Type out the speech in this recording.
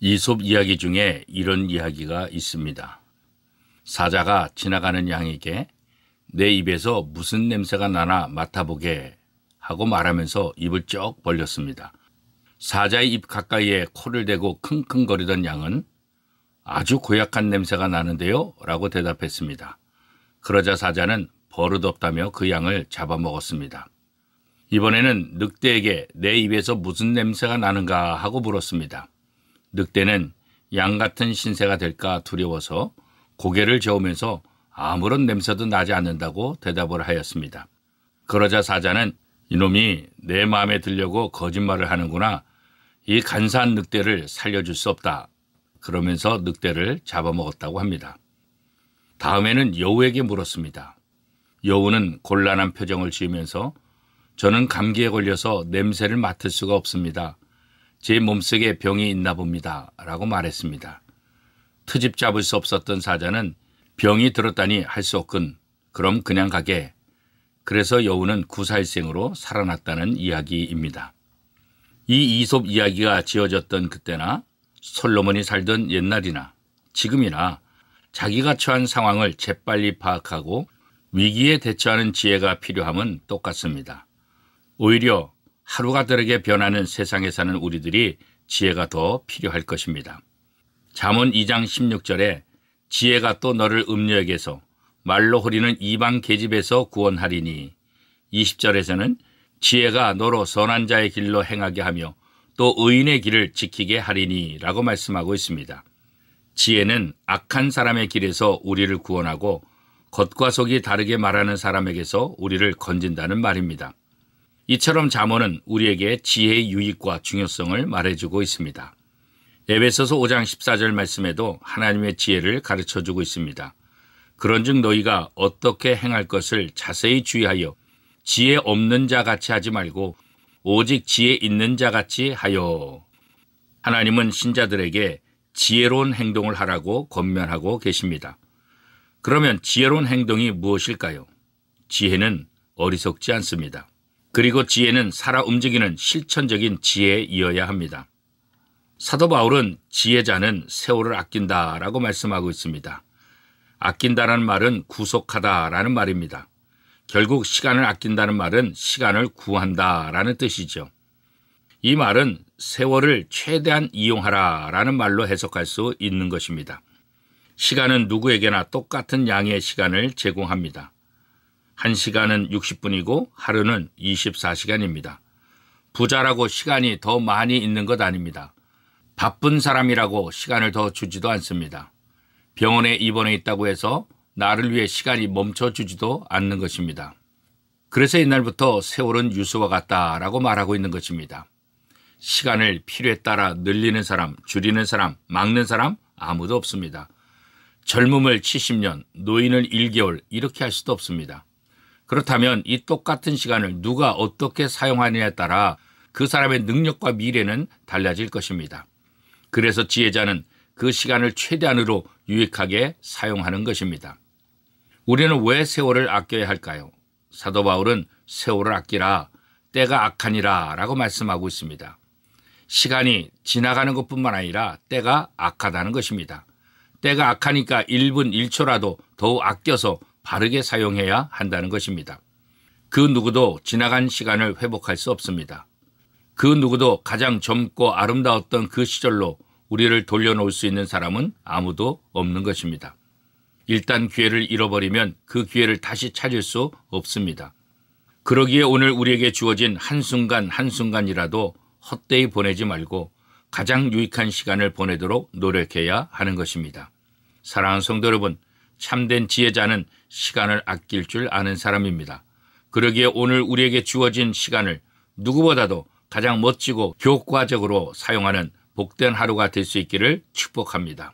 이솝 이야기 중에 이런 이야기가 있습니다. 사자가 지나가는 양에게 내 입에서 무슨 냄새가 나나 맡아보게 하고 말하면서 입을 쩍 벌렸습니다. 사자의 입 가까이에 코를 대고 킁킁거리던 양은 아주 고약한 냄새가 나는데요? 라고 대답했습니다. 그러자 사자는 버릇없다며 그 양을 잡아먹었습니다. 이번에는 늑대에게 내 입에서 무슨 냄새가 나는가 하고 물었습니다. 늑대는 양 같은 신세가 될까 두려워서 고개를 저으면서 아무런 냄새도 나지 않는다고 대답을 하였습니다. 그러자 사자는 이놈이 내 마음에 들려고 거짓말을 하는구나. 이 간사한 늑대를 살려줄 수 없다. 그러면서 늑대를 잡아먹었다고 합니다. 다음에는 여우에게 물었습니다. 여우는 곤란한 표정을 지으면서 저는 감기에 걸려서 냄새를 맡을 수가 없습니다. 제 몸속에 병이 있나 봅니다. 라고 말했습니다. 트집 잡을 수 없었던 사자는 병이 들었다니 할 수 없군. 그럼 그냥 가게. 그래서 여우는 구사일생으로 살아났다는 이야기입니다. 이 이솝 이야기가 지어졌던 그때나 솔로몬이 살던 옛날이나 지금이나 자기가 처한 상황을 재빨리 파악하고 위기에 대처하는 지혜가 필요함은 똑같습니다. 오히려 하루가 다르게 변하는 세상에 사는 우리들이 지혜가 더 필요할 것입니다. 잠언 2장 16절에 지혜가 또 너를 음녀에게서 말로 호리는 이방 계집에서 구원하리니 20절에서는 지혜가 너로 선한 자의 길로 행하게 하며 또 의인의 길을 지키게 하리니 라고 말씀하고 있습니다. 지혜는 악한 사람의 길에서 우리를 구원하고 겉과 속이 다르게 말하는 사람에게서 우리를 건진다는 말입니다. 이처럼 잠언은 우리에게 지혜의 유익과 중요성을 말해주고 있습니다. 에베소서 5장 14절 말씀에도 하나님의 지혜를 가르쳐주고 있습니다. 그런즉 너희가 어떻게 행할 것을 자세히 주의하여 지혜 없는 자 같이 하지 말고 오직 지혜 있는 자 같이 하여. 하나님은 신자들에게 지혜로운 행동을 하라고 권면하고 계십니다. 그러면 지혜로운 행동이 무엇일까요? 지혜는 어리석지 않습니다. 그리고 지혜는 살아 움직이는 실천적인 지혜이어야 합니다. 사도 바울은 지혜자는 세월을 아낀다라고 말씀하고 있습니다. 아낀다라는 말은 구속하다라는 말입니다. 결국 시간을 아낀다는 말은 시간을 구한다라는 뜻이죠. 이 말은 세월을 최대한 이용하라라는 말로 해석할 수 있는 것입니다. 시간은 누구에게나 똑같은 양의 시간을 제공합니다. 1시간은 60분이고 하루는 24시간입니다. 부자라고 시간이 더 많이 있는 것 아닙니다. 바쁜 사람이라고 시간을 더 주지도 않습니다. 병원에 입원해 있다고 해서 나를 위해 시간이 멈춰주지도 않는 것입니다. 그래서 옛날부터 세월은 유수와 같다라고 말하고 있는 것입니다. 시간을 필요에 따라 늘리는 사람, 줄이는 사람, 막는 사람 아무도 없습니다. 젊음을 70년, 노인을 1개월 이렇게 할 수도 없습니다. 그렇다면 이 똑같은 시간을 누가 어떻게 사용하느냐에 따라 그 사람의 능력과 미래는 달라질 것입니다. 그래서 지혜자는 그 시간을 최대한으로 유익하게 사용하는 것입니다. 우리는 왜 세월을 아껴야 할까요? 사도 바울은 세월을 아끼라, 때가 악하니라 라고 말씀하고 있습니다. 시간이 지나가는 것뿐만 아니라 때가 악하다는 것입니다. 때가 악하니까 1분 1초라도 더욱 아껴서 바르게 사용해야 한다는 것입니다. 그 누구도 지나간 시간을 회복할 수 없습니다. 그 누구도 가장 젊고 아름다웠던 그 시절로 우리를 돌려놓을 수 있는 사람은 아무도 없는 것입니다. 일단 기회를 잃어버리면 그 기회를 다시 찾을 수 없습니다. 그러기에 오늘 우리에게 주어진 한순간 한순간이라도 헛되이 보내지 말고 가장 유익한 시간을 보내도록 노력해야 하는 것입니다. 사랑하는 성도 여러분, 참된 지혜자는 시간을 아낄 줄 아는 사람입니다. 그러기에 오늘 우리에게 주어진 시간을 누구보다도 가장 멋지고 효과적으로 사용하는 복된 하루가 될 수 있기를 축복합니다.